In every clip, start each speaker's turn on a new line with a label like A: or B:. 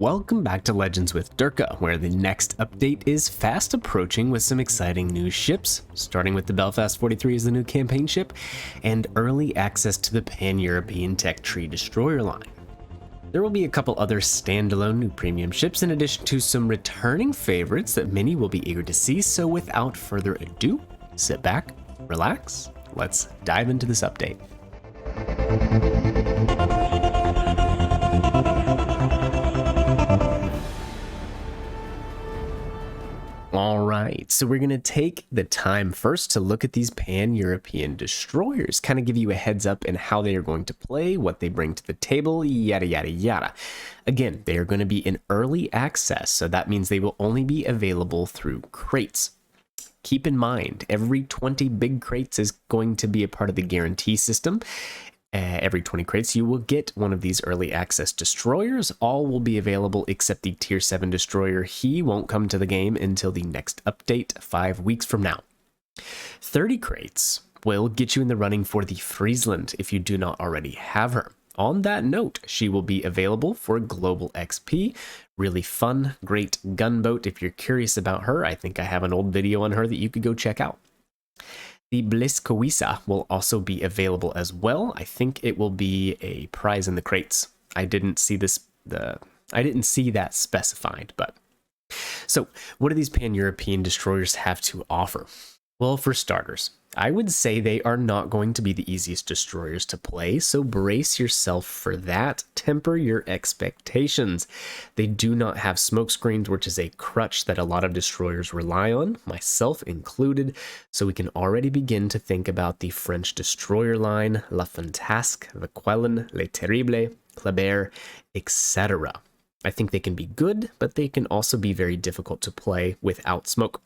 A: Welcome back to Legends with Durka, where the next update is fast approaching with some exciting new ships, starting with the Belfast 43 as the new campaign ship, and early access to the Pan-European Tech Tree Destroyer line. There will be a couple other standalone new premium ships in addition to some returning favorites that many will be eager to see, so without further ado, sit back, relax, let's dive into this update. Alright, so we're going to take the time first to look at these Pan-European destroyers, kind of give you a heads up in how they are going to play, what they bring to the table, yada yada yada. Again, they are going to be in early access, so that means they will only be available through crates. Keep in mind, every 20 big crates is going to be a part of the guarantee system. Every 20 crates, you will get one of these early access destroyers. All will be available except the Tier 7 destroyer. He won't come to the game until the next update 5 weeks from now. 30 crates will get you in the running for the Friesland if you do not already have her. On that note, she will be available for Global XP. Really fun, great gunboat. If you're curious about her, I think I have an old video on her that you could go check out. The Bliskowica will also be available as well. I think it will be a prize in the crates. I didn't see that specified, but. So, what do these Pan-European destroyers have to offer? Well, for starters, I would say they are not going to be the easiest destroyers to play, so brace yourself for that. Temper your expectations. They do not have smoke screens, which is a crutch that a lot of destroyers rely on, myself included, so we can already begin to think about the French destroyer line, La Fantasque, the Quellen, Les Terribles, Kleber, etc. I think they can be good, but they can also be very difficult to play without smoke.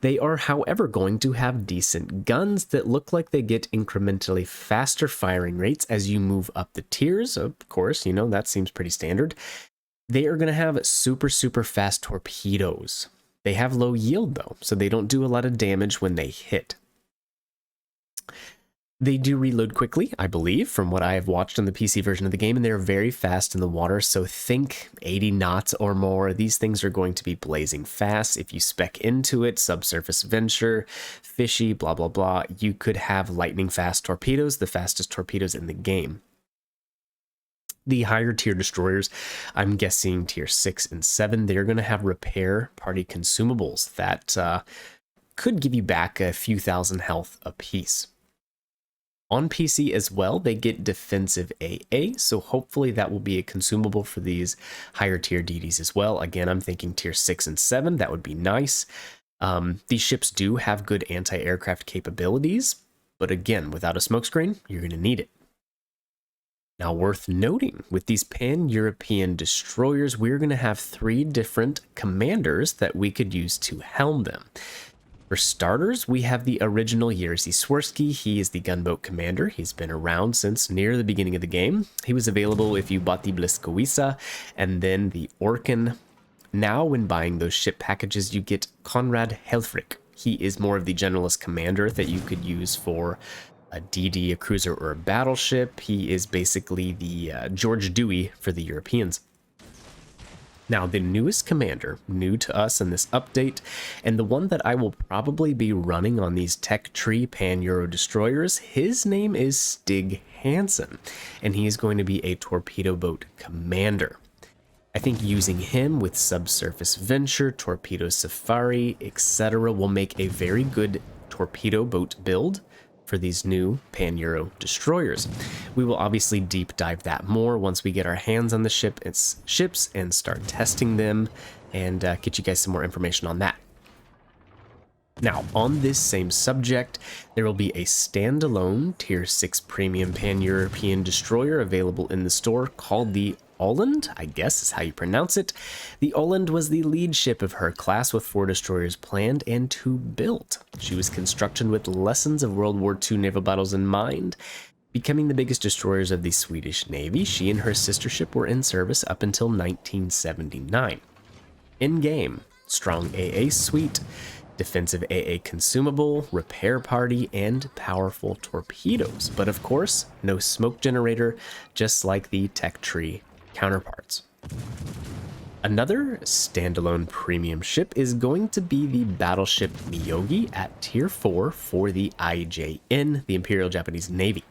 A: They are, however, going to have decent guns that look like they get incrementally faster firing rates as you move up the tiers. Of course, you know, that seems pretty standard. They are going to have super fast torpedoes. They have low yield though, so they don't do a lot of damage when they hit. They do reload quickly, I believe, from what I have watched on the PC version of the game, and they're very fast in the water, so think 80 knots or more. These things are going to be blazing fast. If you spec into it, subsurface venture, fishy, blah, blah, blah, you could have lightning fast torpedoes, the fastest torpedoes in the game. The higher tier destroyers, I'm guessing tier 6 and 7, they're going to have repair party consumables that could give you back a few thousand health apiece. On PC as well, they get defensive AA, so hopefully that will be a consumable for these higher tier DDs as well. Again, I'm thinking tier 6 and 7, that would be nice. These ships do have good anti-aircraft capabilities, but again, without a smokescreen, you're going to need it. Now, worth noting, with these Pan-European destroyers, we're going to have 3 different commanders that we could use to helm them. For starters, we have the original Jerzy Swirsky. He is the gunboat commander. He's been around since near the beginning of the game. He was available if you bought the Bliskowica and then the Orkan. Now, when buying those ship packages, you get Konrad Helfrich. He is more of the generalist commander that you could use for a DD, a cruiser, or a battleship. He is basically the George Dewey for the Europeans. Now, the newest commander, new to us in this update, and the one that I will probably be running on these Tech Tree Pan-Euro destroyers, his name is Stig Hansen, and he is going to be a torpedo boat commander. I think using him with subsurface venture, torpedo safari, etc. will make a very good torpedo boat build for these new Pan-Euro destroyers. We will obviously deep dive that more once we get our hands on the ships and start testing them and get you guys some more information on that. Now, on this same subject, there will be a standalone Tier 6 Premium Pan-European destroyer available in the store called the Oland, I guess is how you pronounce it. The Oland was the lead ship of her class with 4 destroyers planned and 2 built. She was constructed with lessons of World War II naval battles in mind. Becoming the biggest destroyers of the Swedish Navy, she and her sister ship were in service up until 1979. In-game, strong AA suite, defensive AA consumable, repair party, and powerful torpedoes. But of course, no smoke generator, just like the Tech Tree counterparts. Another standalone premium ship is going to be the battleship Myogi at Tier 4 for the IJN, the Imperial Japanese Navy.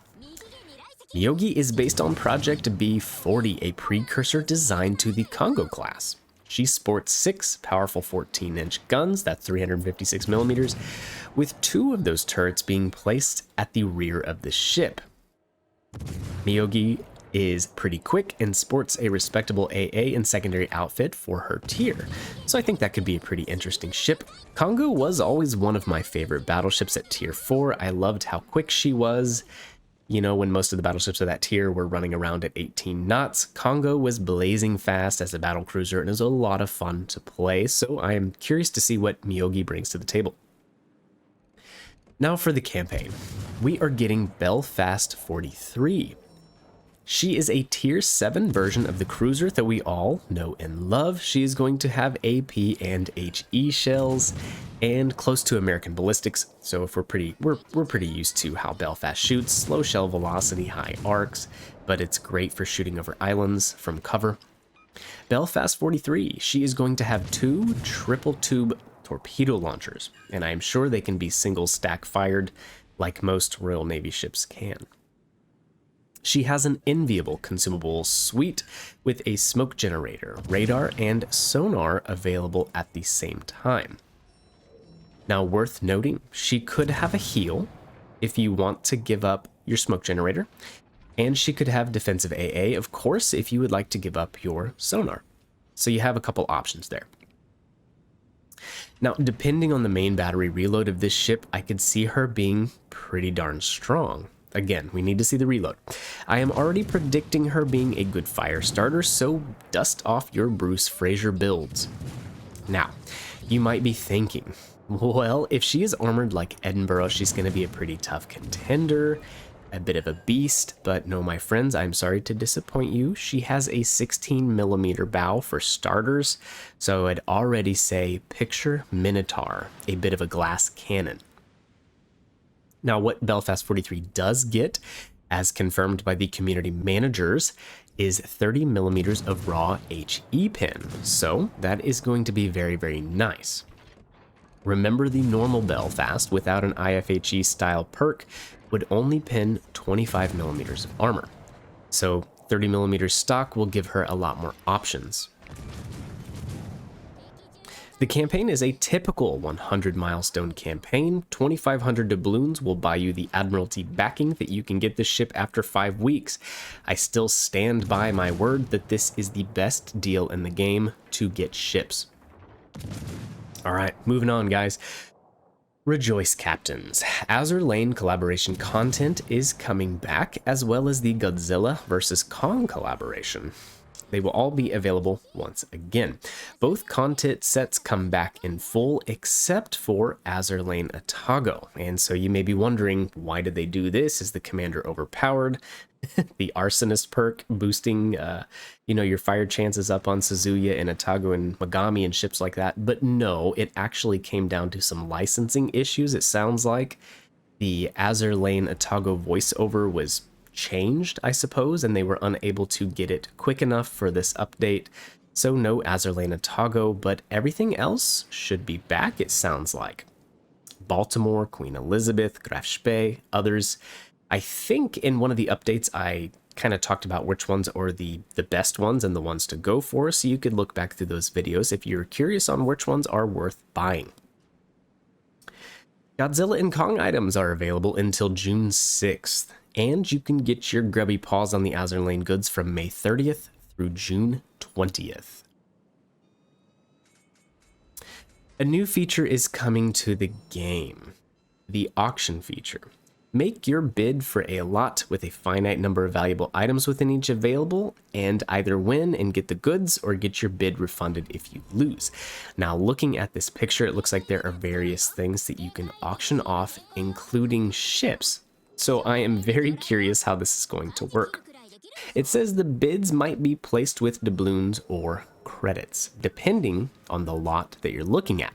A: Myogi is based on Project B40, a precursor designed to the Congo class. She sports 6 powerful 14-inch guns, that's 356 millimeters, with 2 of those turrets being placed at the rear of the ship. Myogi is pretty quick and sports a respectable AA and secondary outfit for her tier, so I think that could be a pretty interesting ship. Congo was always one of my favorite battleships at Tier 4. I loved how quick she was. You know, when most of the battleships of that tier were running around at 18 knots, Congo was blazing fast as a battle cruiser and is a lot of fun to play, so I am curious to see what Myogi brings to the table. Now for the campaign. We are getting Belfast 43. She is a Tier 7 version of the cruiser that we all know and love. She is going to have AP and HE shells and close to American ballistics. So if we're pretty used to how Belfast shoots, slow shell velocity, high arcs, but it's great for shooting over islands from cover. Belfast 43, she is going to have 2 triple tube torpedo launchers, and I am sure they can be single stack fired like most Royal Navy ships can. She has an enviable consumable suite with a smoke generator, radar, and sonar available at the same time. Now, worth noting, she could have a heal if you want to give up your smoke generator, and she could have defensive AA, of course, if you would like to give up your sonar. So you have a couple options there. Now, depending on the main battery reload of this ship, I could see her being pretty darn strong. Again, we need to see the reload. I am already predicting her being a good fire starter, so dust off your Bruce Fraser builds. Now, you might be thinking, well, if she is armored like Edinburgh, she's going to be a pretty tough contender, a bit of a beast, but no, my friends, I'm sorry to disappoint you. She has a 16mm bow for starters, so I'd already say picture Minotaur, a bit of a glass cannon. Now, what Belfast 43 does get, as confirmed by the community managers, is 30mm of raw HE pin, so that is going to be very, very nice. Remember, the normal Belfast without an IFHE style perk would only pin 25mm of armor, so 30mm stock will give her a lot more options. The campaign is a typical 100 milestone campaign. 2,500 doubloons will buy you the Admiralty backing that you can get this ship after 5 weeks. I still stand by my word that this is the best deal in the game to get ships. All right, moving on, guys. Rejoice, Captains. Azerlane collaboration content is coming back, as well as the Godzilla vs. Kong collaboration. They will all be available once again. Both content sets come back in full except for Azerlane Atago. And so you may be wondering, why did they do this? Is the commander overpowered? The Arsonist perk boosting your fire chances up on Suzuya and Atago and Megami and ships like that. But no, it actually came down to some licensing issues. It sounds like the Azerlane Atago voiceover was changed, I suppose, and they were unable to get it quick enough for this update. So no Azerlane Atago, but everything else should be back, it sounds like. Baltimore, Queen Elizabeth, Graf Spee, others. I think in one of the updates I kind of talked about which ones are the best ones and the ones to go for, so you could look back through those videos if you're curious on which ones are worth buying. Godzilla and Kong items are available until June 6th. And you can get your grubby paws on the Azerlane goods from May 30th through June 20th. A new feature is coming to the game, the auction feature. Make your bid for a lot with a finite number of valuable items within each available, and either win and get the goods or get your bid refunded if you lose. Now, looking at this picture, it looks like there are various things that you can auction off, including ships. So I am very curious how this is going to work. It says the bids might be placed with doubloons or credits, depending on the lot that you're looking at.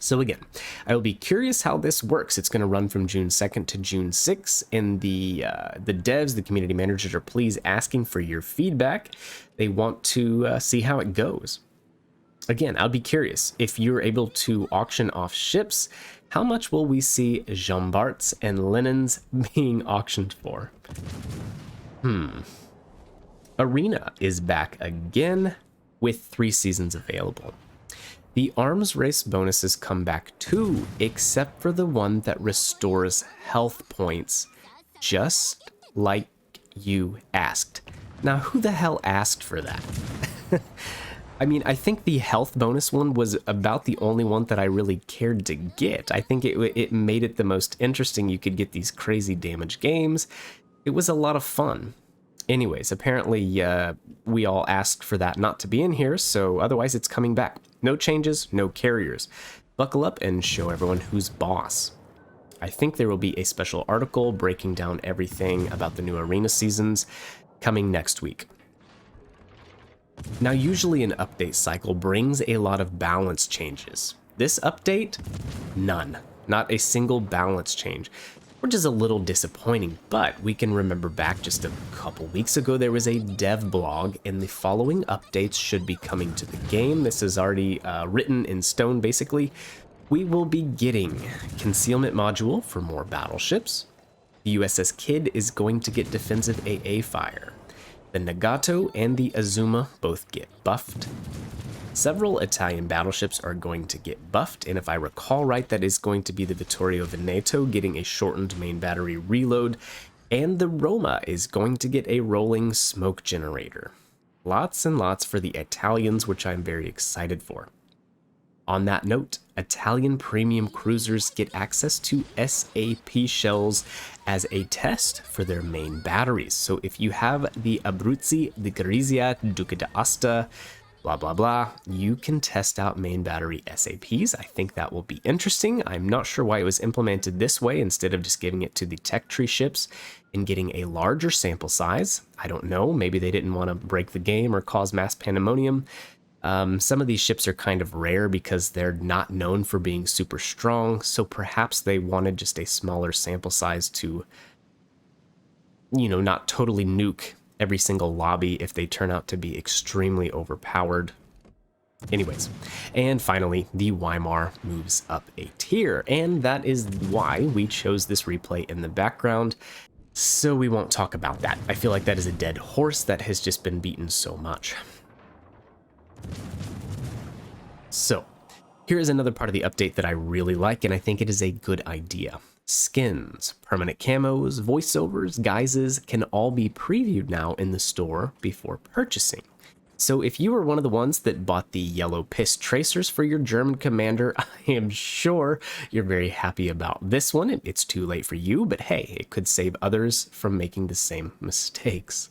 A: So again, I will be curious how this works. It's going to run from June 2nd to June 6th, and the devs, the community managers, are please asking for your feedback. They want to see how it goes. Again, I'll be curious if you're able to auction off ships. How much will we see Jean Bart's and Lenin's being auctioned for? Arena is back again with 3 seasons available. The arms race bonuses come back too, except for the one that restores health points, just like you asked. Now, who the hell asked for that? I mean, I think the health bonus one was about the only one that I really cared to get. I think it made it the most interesting. You could get these crazy damage games. It was a lot of fun. Anyways, apparently we all asked for that not to be in here, so otherwise it's coming back. No changes, no carriers. Buckle up and show everyone who's boss. I think there will be a special article breaking down everything about the new arena seasons coming next week. Now, usually an update cycle brings a lot of balance changes. This update, none. Not a single balance change, which is a little disappointing, but we can remember back just a couple weeks ago there was a dev blog, and the following updates should be coming to the game. This is already written in stone, basically. We will be getting concealment module for more battleships. The USS Kidd is going to get defensive AA fire. The Nagato and the Azuma both get buffed. Several Italian battleships are going to get buffed, and if I recall right, that is going to be the Vittorio Veneto getting a shortened main battery reload, and the Roma is going to get a rolling smoke generator. Lots and lots for the Italians, which I'm very excited for. On that note, Italian premium cruisers get access to SAP shells as a test for their main batteries. So if you have the Abruzzi, the Gorizia, Duca d'Asta, blah, blah, blah, you can test out main battery SAPs. I think that will be interesting. I'm not sure why it was implemented this way instead of just giving it to the tech tree ships and getting a larger sample size. I don't know. Maybe they didn't want to break the game or cause mass pandemonium. Some of these ships are kind of rare because they're not known for being super strong, so perhaps they wanted just a smaller sample size to, you know, not totally nuke every single lobby if they turn out to be extremely overpowered. Anyways, and finally, the Weimar moves up a tier, and that is why we chose this replay in the background, so we won't talk about that. I feel like that is a dead horse that has just been beaten so much. So, here is another part of the update that I really like, and I think it is a good idea. Skins, permanent camos, voiceovers, guises can all be previewed now in the store before purchasing. So if you were one of the ones that bought the yellow piss tracers for your German commander, I am sure you're very happy about this one. It's too late for you, but hey, it could save others from making the same mistakes.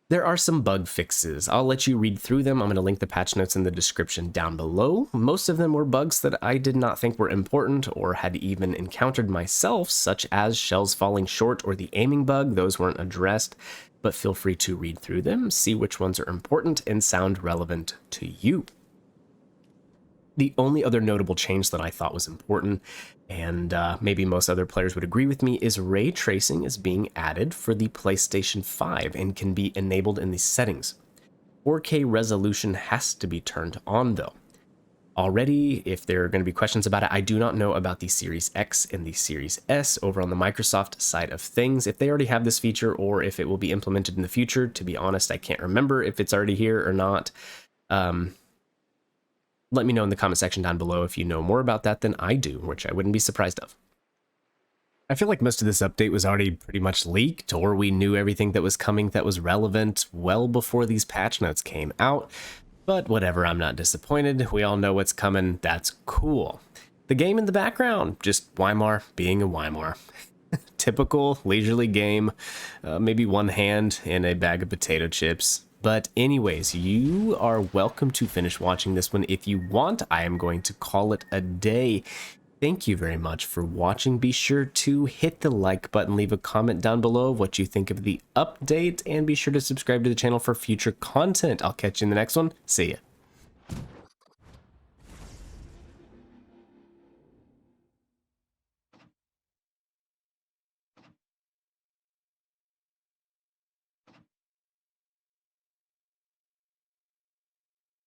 A: There are some bug fixes. I'll let you read through them. I'm going to link the patch notes in the description down below. Most of them were bugs that I did not think were important or had even encountered myself, such as shells falling short or the aiming bug. Those weren't addressed, but feel free to read through them, see which ones are important and sound relevant to you. The only other notable change that I thought was important, and maybe most other players would agree with me, is ray tracing is being added for the PlayStation 5 and can be enabled in the settings. 4K resolution has to be turned on though. Already, if there are going to be questions about it, I do not know about the Series X and the Series S over on the Microsoft side of things. If they already have this feature or if it will be implemented in the future, to be honest, I can't remember if it's already here or not. Let me know in the comment section down below if you know more about that than I do, which I wouldn't be surprised of. I feel like most of this update was already pretty much leaked, or we knew everything that was coming that was relevant well before these patch notes came out. But whatever, I'm not disappointed. We all know what's coming. That's cool. The game in the background, just Weimar being a Weimar. Typical leisurely game, maybe one hand and a bag of potato chips. But anyways, you are welcome to finish watching this one if you want. I am going to call it a day. Thank you very much for watching. Be sure to hit the like button, leave a comment down below of what you think of the update, and be sure to subscribe to the channel for future content. I'll catch you in the next one. See ya.